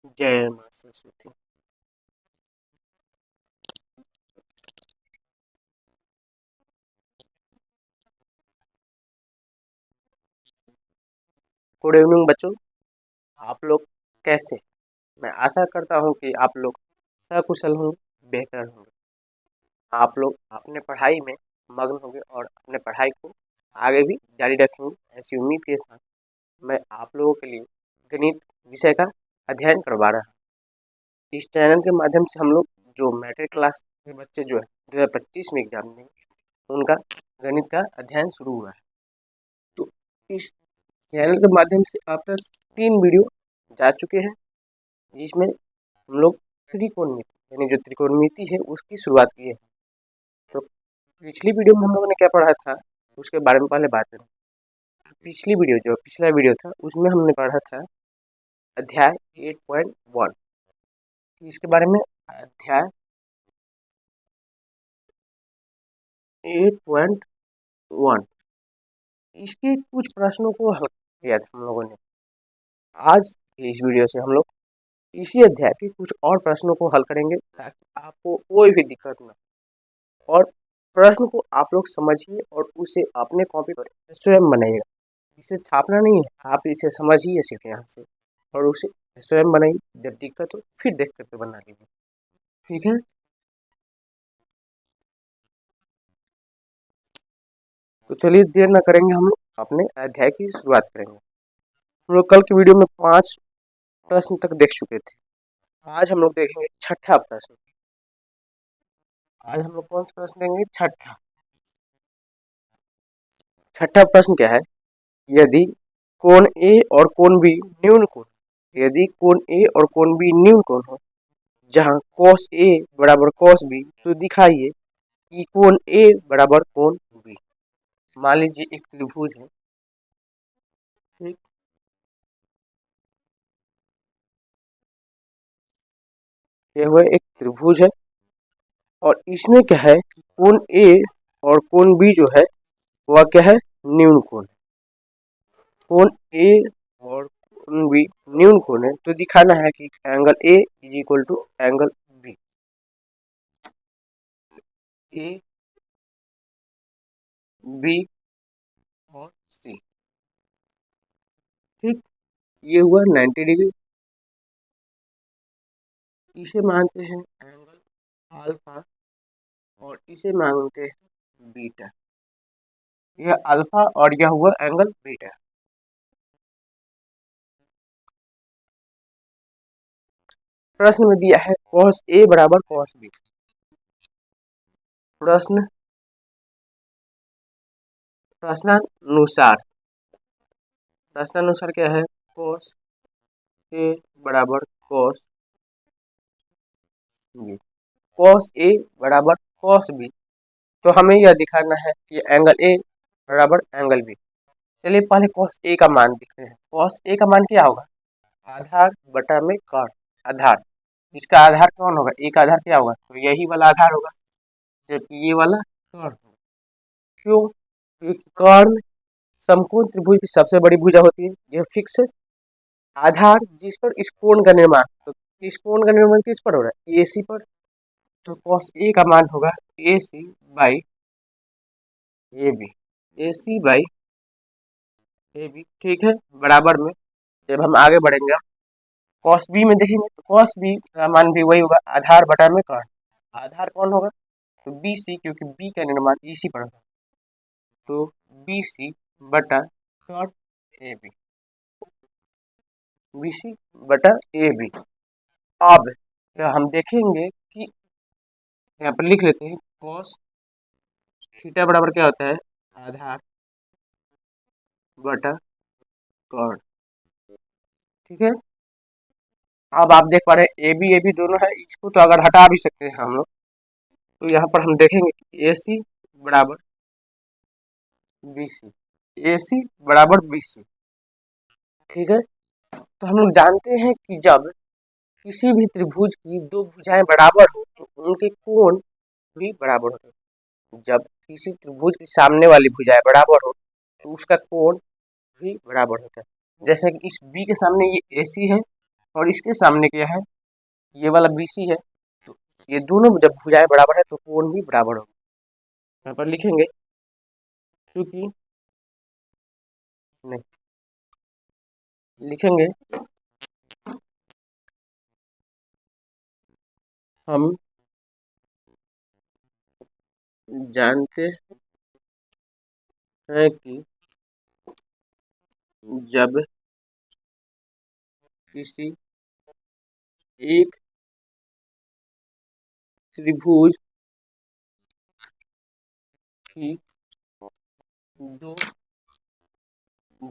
जय माँ Saraswati. Good evening बच्चों, आप लोग कैसे? मैं आशा करता हूँ कि आप लोग सकुशल हों, बेहतर होंगे। आप लोग अपने पढ़ाई में मग्न होंगे और अपने पढ़ाई को आगे भी जारी रखेंगे, ऐसी उम्मीद के साथ मैं आप लोगों के लिए गणित विषय का अध्ययन करवा रहा हूँ। इस चैनल के माध्यम से हम लोग जो मैट्रिक क्लास के बच्चे जो है 2025 में एग्जाम देंगे, उनका गणित का अध्ययन शुरू हुआ है। तो इस चैनल के माध्यम से अब तक 3 वीडियो जा चुके हैं, जिसमें हम लोग त्रिकोणमिति यानी जो त्रिकोणमिति है उसकी शुरुआत की है। तो पिछली वीडियो में हम लोगों ने क्या पढ़ा था उसके बारे में पहले बात करें। पिछला वीडियो था उसमें हमने पढ़ा था अध्याय 8.1। इसके बारे में अध्याय 8.1 इसके कुछ प्रश्नों को हल किया था हम लोगों ने। आज के इस वीडियो से हम लोग इसी अध्याय के कुछ और प्रश्नों को हल करेंगे ताकि आपको कोई भी दिक्कत न हो। और प्रश्न को आप लोग समझिए और उसे अपने कॉपी पर स्वयं बनाइएगा। इसे छापना नहीं है, आप इसे समझिए सिर्फ यहाँ से और उसे स्वयं बनाइए। जब दिक्कत हो फिर देख करके बना लीजिए, ठीक है? तो चलिए देर न करेंगे, हम लोग अपने अध्याय की शुरुआत करेंगे। हम लोग कल की वीडियो में 5 प्रश्न तक देख चुके थे। आज हम लोग देखेंगे छठा प्रश्न। आज हम लोग कौन सा प्रश्न देंगे? छठा प्रश्न क्या है? यदि कोण ए और कोण बी न्यून कोण, यदि कोण ए और कोण बी न्यून कोण हो, जहां cos ए बराबर cos बी, तो दिखाइए कि कोण ए बराबर कोण बी। मान लीजिए एक त्रिभुज है, ठीक? ये हुआ एक त्रिभुज है और इसमें क्या है कि कोण ए और कोण बी जो है वह क्या है? न्यून कोण है। कोण ए और कोण बी न्यून कोण है, तो दिखाना है कि angle A is equal to angle B. A B और सी, ठीक? ये हुआ 90 डिग्री। इसे मानते हैं एंगल अल्फा और इसे मानते हैं बीटा। यह अल्फा और यह हुआ एंगल बीटा। प्रश्न में दिया है cos ए बराबर cos बी। प्रश्न प्रश्नानुसार प्रश्नानुसार क्या है? cos ए बराबर cos बी। cos ए बराबर cos बी, तो हमें यह दिखाना है कि एंगल ए बराबर एंगल बी। चलिए पहले cos ए का मान देखते हैं। cos ए का मान क्या होगा? आधार बटा में कर्ण। आधार, इसका आधार कौन होगा? एक आधार क्या होगा? तो यही वाला आधार होगा, जबकि ये वाला कर्ण होगा। क्यों? क्योंकि कर्ण समकोण त्रिभुज की सबसे बड़ी भुजा होती है, यह फिक्स है। आधार जिस पर इस कोण का निर्माण, तो इस कोण का निर्माण किस पर हो रहा है? AC पर। तो cos ए का मान होगा AC by AB। AC by AB, ठीक है, बराबर में। जब हम आगे बढ़ेंगे cos B में देखेंगे तो cos B का मान भी वही होगा, आधार बटा में कर्ण। आधार कौन होगा? तो BC, क्योंकि B का निर्माण EC पर होगा, तो BC बटा कर्ण AB। BC बटा AB। अब हम देखेंगे कि यहाँ पर लिख लेते हैं cos थीटा बराबर क्या होता है? आधार बटा कर्ण, ठीक है। अब आप देख पा रहे हैं AB दोनों है, इसको तो अगर हटा भी सकते हैं हम लोग, तो यहाँ पर हम देखेंगे कि AC बराबर BC, AC बराबर BC, ठीक है। तो हम लोग जानते हैं कि जब किसी भी त्रिभुज की दो भुजाएं बराबर हो तो उनके कोण भी बराबर होते हैं। जब किसी त्रिभुज की सामने वाली भुजाएं बराबर हो तो उसका कोण भी बराबर होता है। जैसे कि इस B के सामने ये AC है और इसके सामने क्या है, ये वाला BC है। तो ये दोनों जब भुजाएं बराबर है तो कोण भी बराबर होगा। यहाँ पर लिखेंगे क्योंकि नहीं लिखेंगे हम जानते हैं कि जब किसी एक त्रिभुज की दो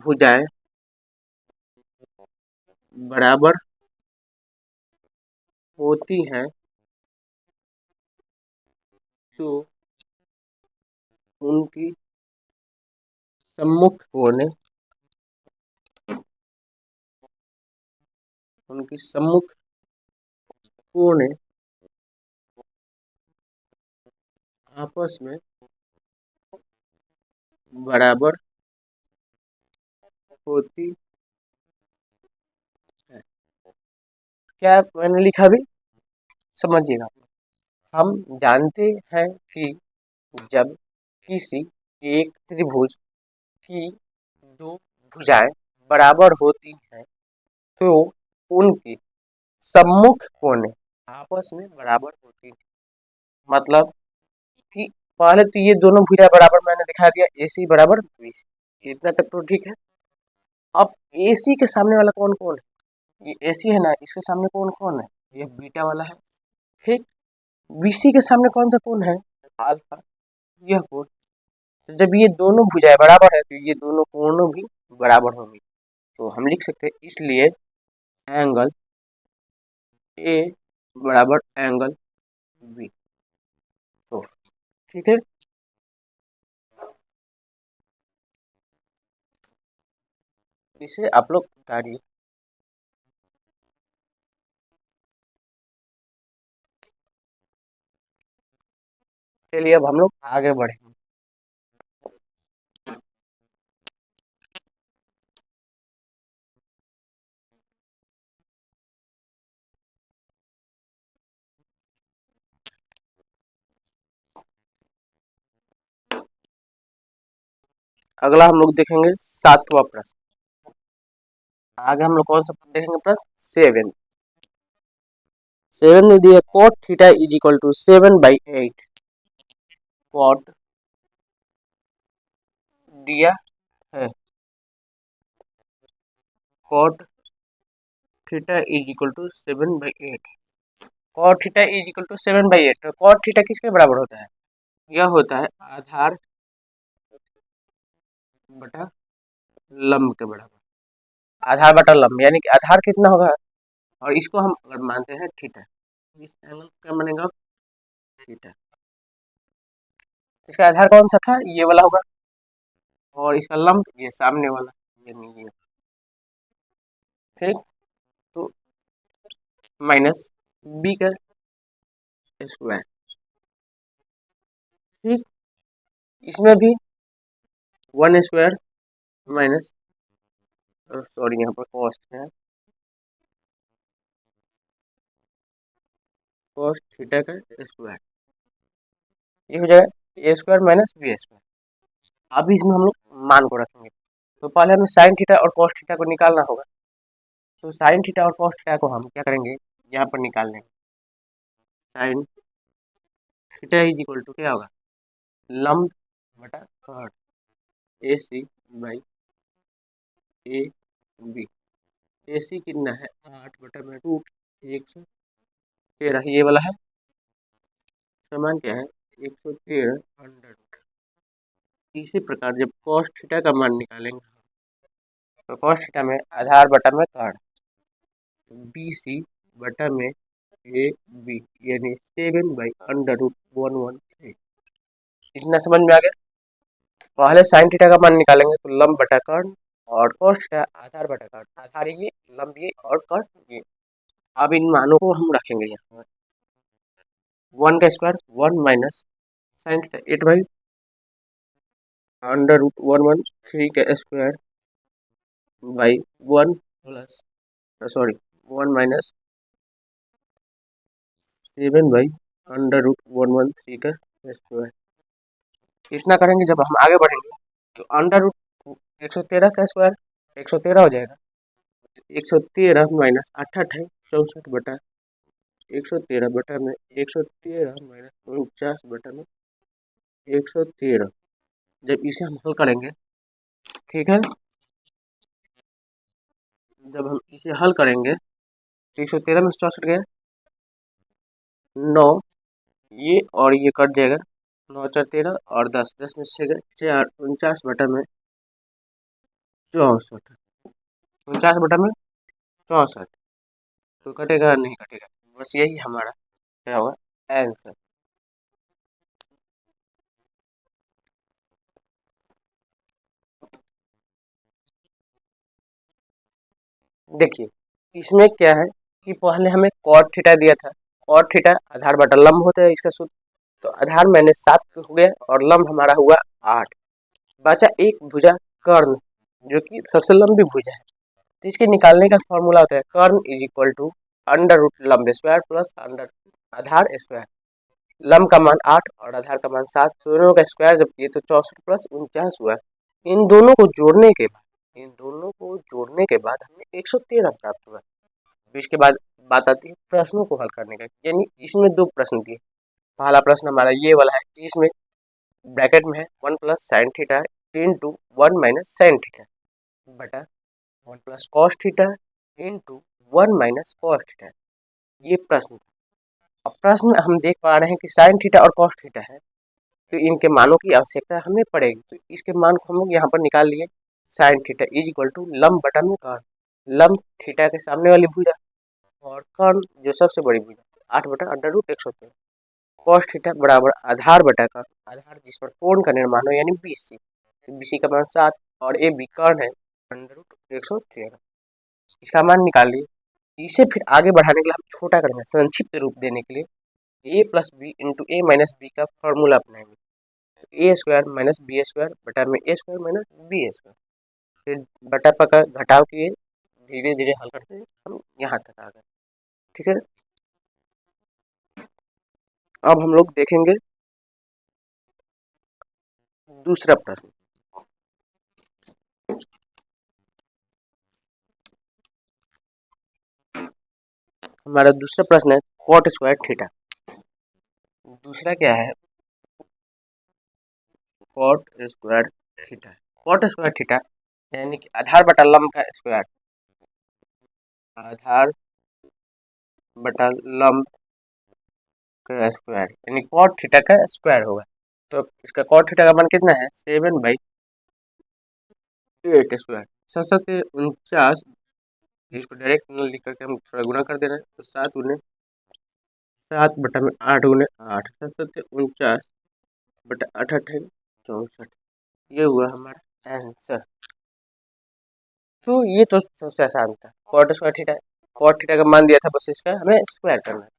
भुजाएं बराबर होती हैं तो उनकी सम्मुख कोणें उनकी सम्मुख कोणें आपस में बराबर होती है। क्या मैंने लिखा भी समझिएगा। हम जानते हैं कि जब किसी एक त्रिभुज की दो भुजाएं बराबर होती हैं तो उनकी सम्मुख कोणें आपस में बराबर होती हैं। मतलब कि पहले तो ये दोनों भुजा बराबर मैंने दिखा दिया, AC बराबर BC, इतना तक तो ठीक है। अब AC के सामने वाला कौन कौन है, ये AC है ना, इसके सामने कौन कौन है, ये बीटा वाला है। ठीक, BC के सामने कौन सा कौन है, अल्फा, यह कोण। तो जब ये दोनों भुजाएं बराबर है तो ये दोनों कोणों भी बराबर होंगी। तो हम लिख सकते हैं इसलिए एंगल A बराबर एंगल B। तो ठीक है, इसे आप लोग उतारिए। चलिए अब हम लोग आगे बढ़े। अगला हम लोग देखेंगे 7वां प्रश्न। आगे हम लोग कौन सा देखेंगे प्रश्न, 7। 7 में दिया cot theta is equal to 7/8। cot दिया है, cot theta is equal to 7/8। cot theta is equal to 7/8। तो cot थीटा किसके बराबर होता है, यह होता है आधार बटा लंब के बराबर। आधार बटा लंब यानी कि आधार कितना होगा, और इसको हम अगर मानते हैं थीटा, इस एंगल क्या बनेगा, थीटा। इसका आधार कौन सा था, ये वाला होगा, और इसका लंब ये सामने वाला, यानी ये। ठीक, तो माइनस B का स्क्वायर। ठीक, इसमें भी 1 स्क्वायर माइनस, सॉरी यहाँ पर कॉस्ट है, कॉस थीटा का स्क्वायर, ये हो जाएगा A square minus B square. अभी इसमें हम लोग मान को रखेंगे। तो पहले हमें साइन थीटा और कॉस थीटा को निकालना होगा। तो साइन थीटा और कॉस थीटा को हम क्या करेंगे, यहाँ पर निकाल लेंगे। Sine theta is equal to क्या होगा, लंब बटा कॉट AC बाई AB। AC कितना है, 8/√, 113, ये वाला है। समान क्या है, 113 अंडर। इसी प्रकार जब cos थीटा का मान निकालेंगे तो cos थीटा में आधार बटा में कॉट, तो BC बटा में AB यानी 7/√113। इतना समझ में आ गया। पहले साइन थीटा का मान निकालेंगे तो लंब बटा कॉट, और cos थीटा आधार बटा कॉट, आधार ये, लंब ये और कॉट ये। अब इन मानों को हम रखेंगे यहाँ पर, 1 का स्क्वायर 1 माइनस साइन थीटा 8/√113 का स्क्वायर बाई 1 प्लस, सॉरी 1-7/√113 का स्क्वायर। इतना करेंगे जब हम आगे बढ़ेंगे तो √113 का स्क्वायर 113 हो जाएगा। 113 माइनस 68 64 बटा 113 बटा में 113 माइनस 49 बटा में 113। जब इसे हम हल करेंगे, ठीक है, जब हम इसे हल करेंगे तो 113 में 64 गया 9, ये और ये कट जाएगा, 9 4 13 और 10 10 में 6 गए 4 49 बटा में 64, 49 बटा में 64 तो कटेगा नहीं कटेगा, बस यही हमारा क्या होगा आंसर। देखिए इसमें क्या है कि पहले हमें cot थीटा दिया था, cot थीटा आधार बटा लंब होता है इसका सूत्र, तो आधार मैंने 7 हो गया और लंब हमारा हुआ 8, बचा एक भुजा कर्ण जो कि सबसे लंबी भुजा है, तो इसके निकालने का फॉर्मूला होता है कर्ण is equal to under root लंब स्क्वायर प्लस अंडर आधार स्क्वायर। लंब का मान 8 और आधार का मान 7, दोनों का स्क्वायर जब किए तो 64 प्लस 49 हुआ। इन दोनों को जोड़ने के बाद हमें 113 प्राप्त हुआ। तो इसके बाद बात आती है प्रश्नों को हल करने का, यानी इसमें दो प्रश्न दिए। पहला प्रश्न हमारा ये वाला है जिसमें ब्रैकेट में है 1 plus sine theta into 1 minus sine theta बटा 1 plus cos theta into 1 minus cos theta, ये प्रश्न। अब प्रश्न हम देख पा रहे हैं कि साइन थीटा और कॉस थीटा है, तो इनके मानों की आवश्यकता हमें पड़ेगी, तो इसके मान को हम लोग यहाँ पर निकाल लिए। Sine theta is equal to लंब बटा में कर्ण, लंब थीटा के सामने वाली भुजा और कर्ण जो सबसे बड़ी भुजा 8 बटा अंडर रूट 113, कॉस थीटा बराबर आधार बटा कर्ण, आधार जिस पर कोण का निर्माण हो यानी BC, तो BC का मान 7 और AB कर्ण है अंडर रूट 113, इसका मान निकाल लिए। इसे फिर आगे बढ़ाने के लिए हम छोटा करेंगे, संक्षिप्त रूप देने के लिए a plus B into A minus B का फॉर्मूला अपनाएंगे, A square minus B square बटा में A square minus B square, फिर बटा पका घटाव किए, धीरे धीरे हल करते हैं हम यहाँ तक आ गए। ठीक है, अब हम लोग देखेंगे दूसरा प्रश्न। हमारा दूसरा प्रश्न है कॉट स्क्वायर थीटा। दूसरा क्या है cot square theta. Cot square theta यानी कि आधार बटा लंब का स्क्वायर, आधार बटा लंब का स्क्वायर यानी कॉट थीटा का स्क्वायर होगा। तो इसका कॉट थीटा का मान कितना है 7/8 स्क्वायर, 7×7 = 49, इसको डायरेक्ट लिख करके हम थोड़ा गुना कर दे रहे हैं, तो 7 बटा में 8 गुने 8, 7×7 = 49 बटा 8 8 64, ये हुआ हमारा आंसर। तो ये तो सबसे आसान था, cot square theta, cot theta का मान दिया था, बस इसका हमें स्क्वायर करना है।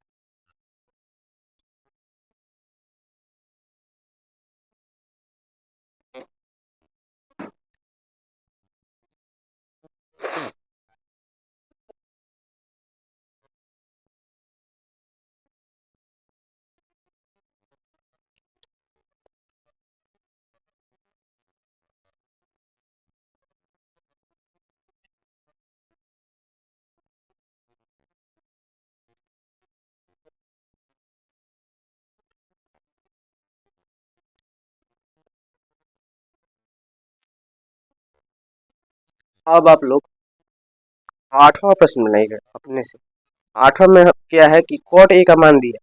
अब आप लोग 8वां प्रश्न बनाइएगा अपने से। 8वां में क्या है कि कॉट ए का मान दिया,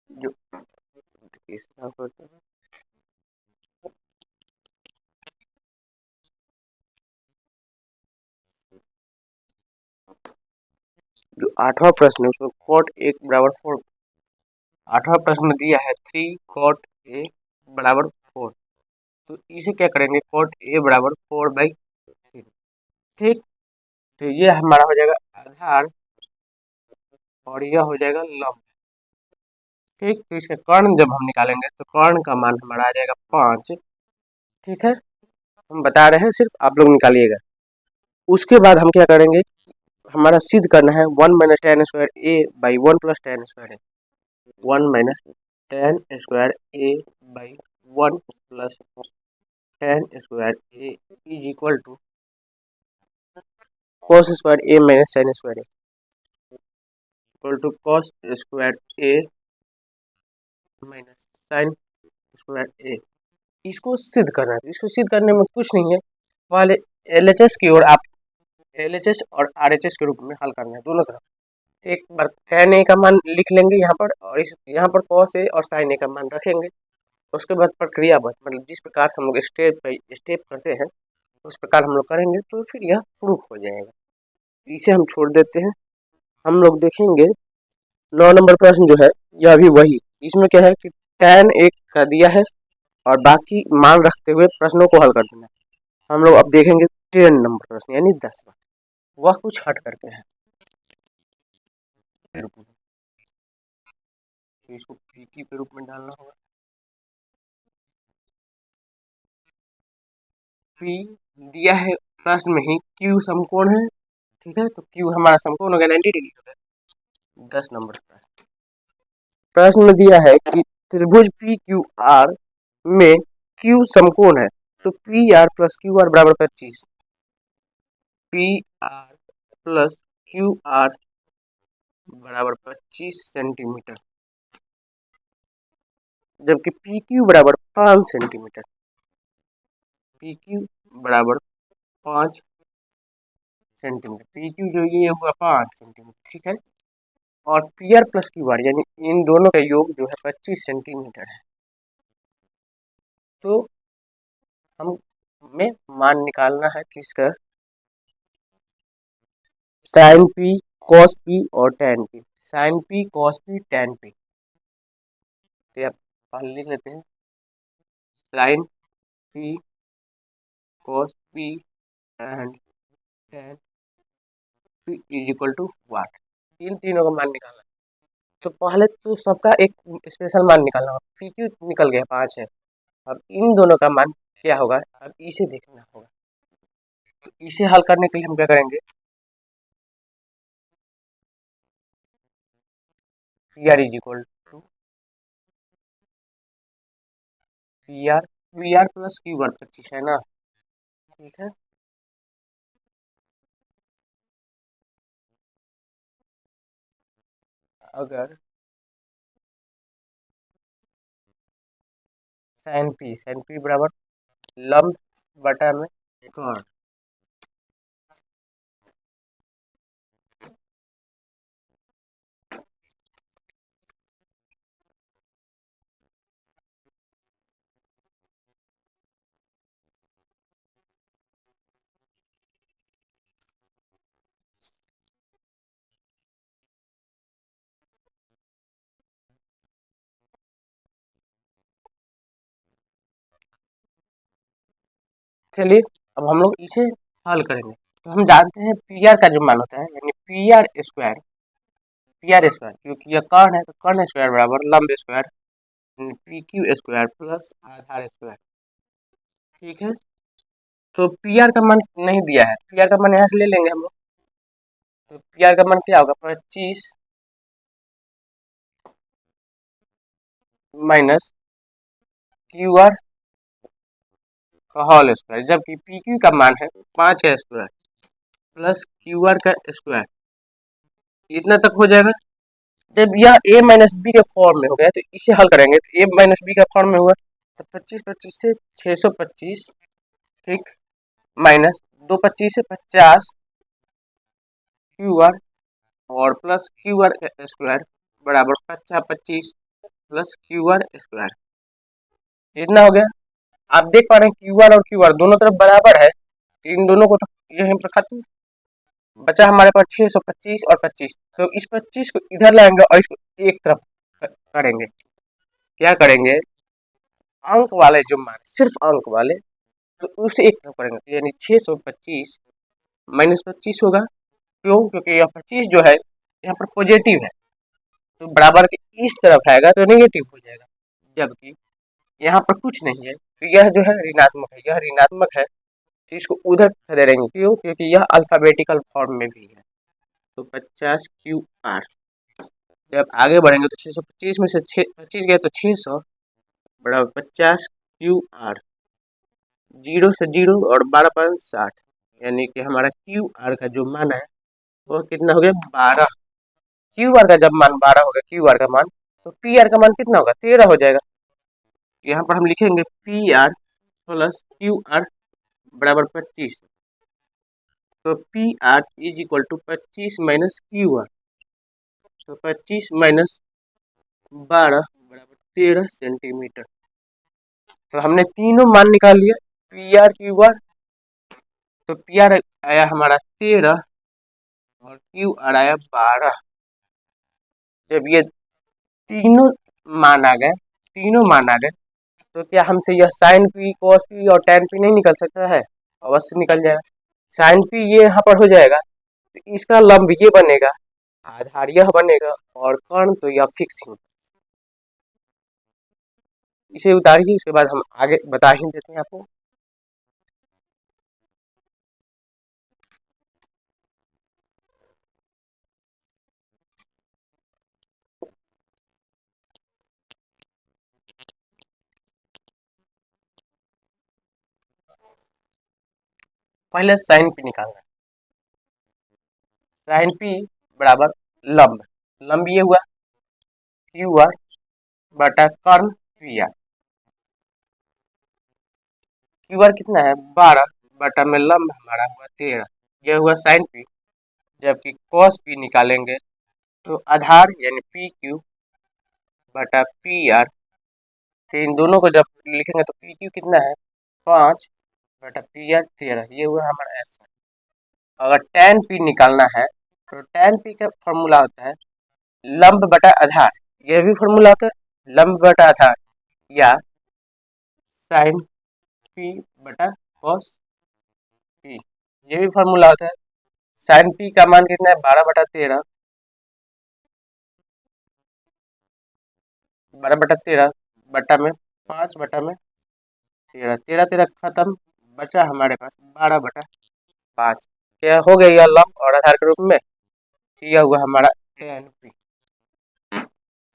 जो जो 8वां प्रश्न है उसमें कॉट ए बराबर 4, 8वां प्रश्न दिया है 3 कॉट ए बराबर 4, तो इसे क्या करेंगे कॉट ए बराबर 4/3, ठीक। तो ये हमारा हो जाएगा आधार और यह हो जाएगा लंब, ठीक। तो इसका कर्ण जब हम निकालेंगे तो कर्ण का मान हमारा आ जाएगा 5, ठीक है, हम बता रहे हैं सिर्फ आप लोग निकालिएगा। उसके बाद हम क्या करेंगे हमारा सिद्ध करना है 1 minus tan square A by 1 plus tan square A. 1 minus tan square A by 1 plus tan square A is equal to cos square A minus sine square A equal to cos square A minus sine square A. इसको सिद्ध करना है। इसको सिद्ध करने में कुछ नहीं है, पहले एलएचएस की ओर आप एलएचएस और आरएचएस के रूप में हल करना है दोनों तरफ। एक बार tan ए का मान लिख लेंगे यहाँ पर, और इस यहाँ पर cos ए और sin ए का मान रखेंगे। उसके बाद प्रक्रिया बस मतलब जिस प्रकार से हम लोग स्टेप बाई स्टेप करते हैं उस प्रकार हम लोग करेंगे तो फिर यह प्रूफ हो जाएगा। इसे हम छोड़ देते हैं। हम लोग देखेंगे 9 नंबर प्रश्न जो है यह भी वही, इसमें क्या है कि tan ए का दिया है और बाकी मान रखते हुए प्रश्नों को हल कर देना है। हम लोग अब देखेंगे 10 नंबर प्रश्न यानी 10वां, वह कुछ हट करके है। तो इसको पीकी के रूप में डालना होगा। पी दिया है प्रश्न में ही, क्यू समकोण है, ठीक है, तो क्यू हमारा समकोण हो गया 90 डिग्री हो गया। 10 नंबर प्रश्न में दिया है कि त्रिभुज पी क्यू आर में क्यू समकोण है, तो P R plus Q are बराबर 25। P R plus Q are बराबर 25 सेंटीमीटर, जबकि पी क्यू बराबर 5 सेंटीमीटर। पी क्यू बराबर 5 सेंटीमीटर, पी क्यू जो ये हुआ 5 सेंटीमीटर, ठीक है, और P R plus Q are यानी इन दोनों का योग जो है 25 सेंटीमीटर है। तो हमें मान निकालना है किसका, साइन पी कॉस पी और tan P. Sine P cos P tan P, तो आप पहले लिख लेते हैं sine P cos P and tan P is equal to what. इन तीनों का मान निकालना है। तो पहले तो सबका एक स्पेशल मान निकालना होगा। पी क्यू निकल गया 5 है, अब इन दोनों का मान क्या होगा, अब इसे देखना होगा। तो इसे हल करने के लिए हम क्या करेंगे, P R is equal to P R plus Q R 25 है ना, ठीक है। अगर साइन पी बराबर लंब बटा में कर्ण, चलिए अब हम लोग इसे हल करेंगे। तो हम जानते हैं पी आर का जो मान होता है यानी पी आर स्क्वायर, क्योंकि यह कर्ण है तो कर्ण स्क्वायर बराबर लंब square P Q square plus आधार स्क्वायर, ठीक है। तो पी आर का मान नहीं दिया है, पी आर का मान यहाँ से ले लेंगे हम लोग। तो पी आर का मान क्या होगा, 25 माइनस क्यू आर का होल स्क्वायर, जबकि पी क्यू का मान है 5 है स्क्वायर प्लस क्यू आर का स्क्वायर, इतना तक हो जाएगा। जब यह ए माइनस बी के फॉर्म में हो गया तो इसे हल करेंगे, तो ए माइनस बी का फॉर्म में हुआ तो 25 से 625, ठीक, माइनस 2 25 से 50 क्यू आर और प्लस क्यू आर स्क्वायर बराबर 25 प्लस क्यू आर स्क्वायर, इतना हो गया। आप देख पा रहे हैं क्यू आर और क्यू आर दोनों तरफ बराबर है, इन दोनों को तो यहीं पर खत्म बचा हमारे पास 625 और 25। तो इस 25 को इधर लाएंगे और इसको एक तरफ करेंगे। क्या करेंगे, अंक वाले जो मान सिर्फ अंक वाले तो उसे एक तरफ करेंगे, यानी 625 माइनस 25 होगा। क्यों, क्योंकि यह 25 जो है यहाँ पर पॉजिटिव है तो बराबर के इस तरफ आएगा तो नेगेटिव हो जाएगा, जबकि यहाँ पर कुछ नहीं है तो यह जो है ऋणात्मक है, यह ऋणात्मक है तो इसको उधर दे देंगे। क्यों, क्योंकि यह अल्फाबेटिकल फॉर्म में भी है। तो 50 QR। जब आगे बढ़ेंगे तो 625 में से 25 गया तो 600 बराबर 50 QR। 0 से 0 और 12 5 60, यानी कि हमारा QR का जो मान है वो कितना हो गया 12। QR का जब मान 12 होगा, QR का मान, तो PR का मान कितना होगा 13 हो जाएगा। यहाँ पर हम लिखेंगे PR प्लस QR बराबर 25। तो PR is equal to 25 minus QR। तो 25 माइनस 12 बराबर 13 सेंटीमीटर। तो हमने तीनों मान निकाल लिया PR QR। तो PR आया हमारा 13 और QR आया 12। जब ये तीनों मान आ गए तो क्या हमसे यह साइन पी कॉस पी और टैन पी नहीं निकल सकता है? अवश्य निकल जाएगा। साइन पी ये यहाँ पर हो जाएगा, तो इसका लंब ये बनेगा, आधार यह बनेगा और कर्ण तो यह फिक्स ही। इसे उतारिए, उसके बाद हम आगे बता ही देते हैं आपको। पहले साइन पी निकालना है। साइन पी बराबर लंब, लंब ये हुआ QR बटा कर्ण PR। QR कितना है 12 बटा में लंब हमारा हुआ 13, यह हुआ साइन पी। जबकि कॉस पी निकालेंगे तो आधार यानी PQ बटा PR। तो इन दोनों को जब लिखेंगे तो PQ कितना है 5 बटा PR 13, ये हुआ हमारा आंसर। अगर tan P निकालना है तो tan P का फॉर्मूला होता है लंब बटा आधार, यह भी फॉर्मूला होता है लंब बटा आधार, या साइन P बटा कॉस P, ये भी फॉर्मूला होता है। साइन P का मान कितना है 12 बटा 13, 12 बटा 13 बटा में 5 बटा में 13, 13 13 खत्म, बचा हमारे पास 12 बटा 5। क्या हो गया यह लंब और आधार के रूप में, यह हुआ हमारा tan P।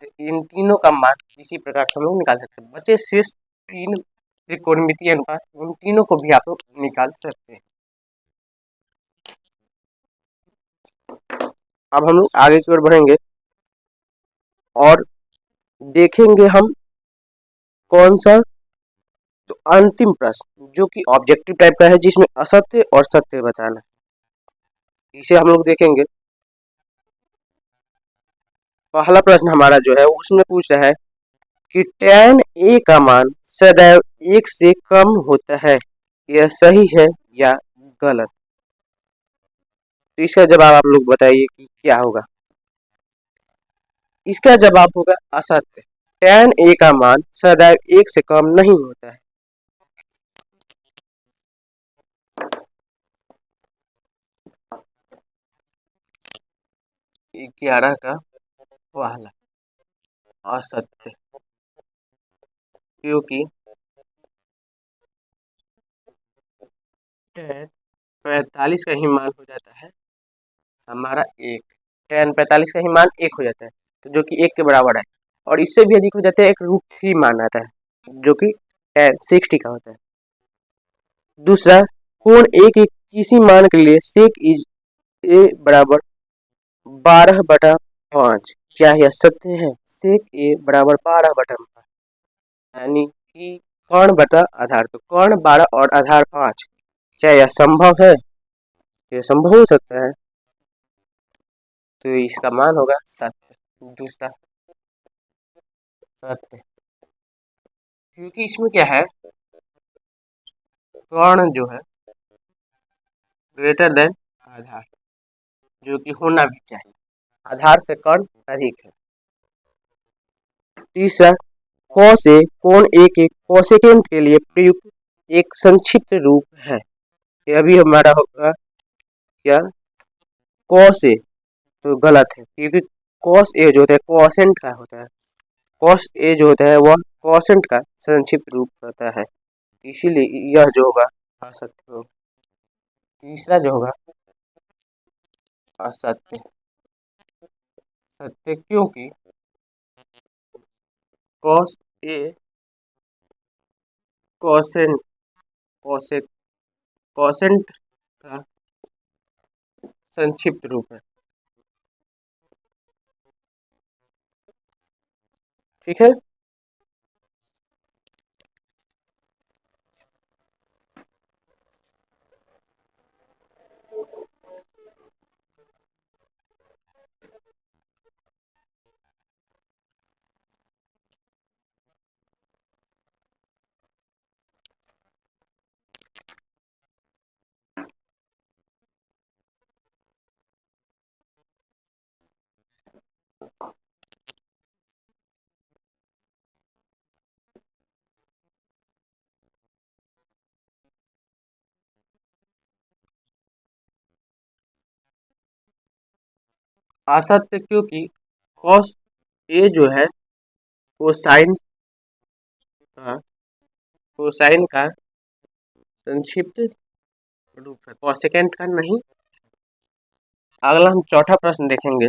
तो इन तीनों का मान इसी प्रकार से हम लोग निकाल सकते हैं। बचे शेष 3 त्रिकोणमितीय अनुपात, उन तीनों को भी आप लोग निकाल सकते हैं। अब हम लोग आगे की ओर बढ़ेंगे और देखेंगे हम कौन सा, तो अंतिम प्रश्न जो कि ऑब्जेक्टिव टाइप का है, जिसमें असत्य और सत्य बताना है, इसे हम लोग देखेंगे। पहला प्रश्न हमारा जो है उसमें पूछ रहा है कि tan A का मान सदैव 1 से कम होता है, यह सही है या गलत? तो इसका जवाब आप लोग बताइए कि क्या होगा। इसका जवाब होगा असत्य। tan A का मान सदैव 1 से कम नहीं होता है। ग्यारह का पहला असत्य, क्योंकि tan 45 का ही मान हो जाता है हमारा 1। tan 45 का ही मान 1 हो जाता है, तो जो कि 1 के बराबर है, और इससे भी अधिक हो जाता है 1 √3 मान आता है, जो कि tan 60 का होता है। दूसरा, कोण A के किसी मान के लिए sec इज A बराबर 12/5, क्या यह सत्य है? sec A बराबर 12/5, यानी कि कर्ण बटा आधार, तो कर्ण 12 और आधार 5, क्या यह संभव है? यह संभव हो सकता है, तो इसका मान होगा सत्य। दूसरा सत्य, क्योंकि इसमें क्या है, कर्ण जो है ग्रेटर देन आधार, जो कि होना भी चाहिए, आधार से कर्ण अधिक है। तीसरा, cos A कोण A के कोसेकेंट के लिए प्रयुक्त एक संक्षिप्त रूप है, यह भी हमारा होगा क्या cos A, तो गलत है, क्योंकि cos A जो होता है कोसेंट का होता है, cos A जो होता है वह कोसेंट का संक्षिप्त रूप होता है, इसीलिए यह जो होगा असत्य होगा। तीसरा जो होगा असत्य। सत्य क्योंकि cos A quotient cosec quotient का संक्षिप्त रूप है। ठीक है, असत्य क्योंकि कॉस ए जो है कोसाइन का कोसाइन का संक्षिप्त रूप है, कोसेकेंट का नहीं। अगला हम चौथा प्रश्न देखेंगे।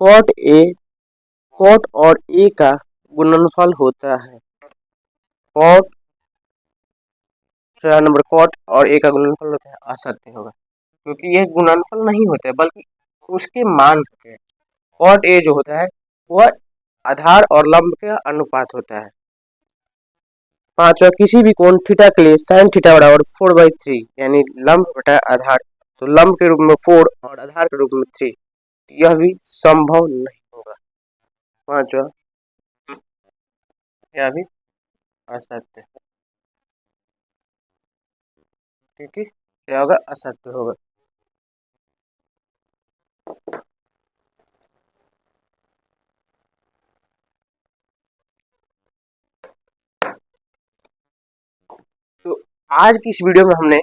कॉट ए कॉट और ए का गुणनफल होता है। कॉट नंबर कॉट और ए का गुणनफल होता है, असत्य होगा क्योंकि यह गुणनफल नहीं होता है बल्कि उसके मान होते हैं। कॉट ए जो होता है वह आधार और लंब का अनुपात होता है। पांचवा, किसी भी कोण थीटा के लिए साइन थीटा बराबर 4/3 यानी लंब बटा आधार, तो लंब के रूप में 4 और आधार के रूप में 3, यह भी संभव नहीं होगा। पांचवा, यह भी असत्य। ठीक है, क्या होगा? असत्य होगा। तो आज की इस वीडियो में हमने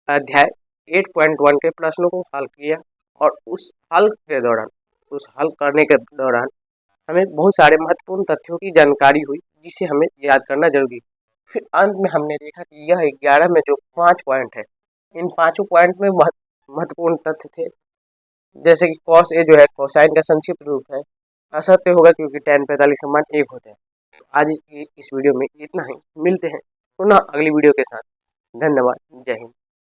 अध्याय 8.1 के प्रश्नों को हल किया और उस हल करने के दौरान हमें बहुत सारे महत्वपूर्ण तथ्यों की जानकारी हुई जिसे हमें याद करना जरूरी। फिर अंत में हमने देखा कि यह 11 में जो 5 पॉइंट है, इन पांचों पॉइंट में महत्वपूर्ण तथ्य थे, जैसे कि कॉस ए जो है कोसाइन का संक्षिप्त रूप है, असत्य होगा क्योंकि tan 45 का मान 1 होता है। तो आज की इस वीडियो में इतना ही, मिलते हैं पुनः अगली वीडियो के साथ। धन्यवाद, जय हिंद।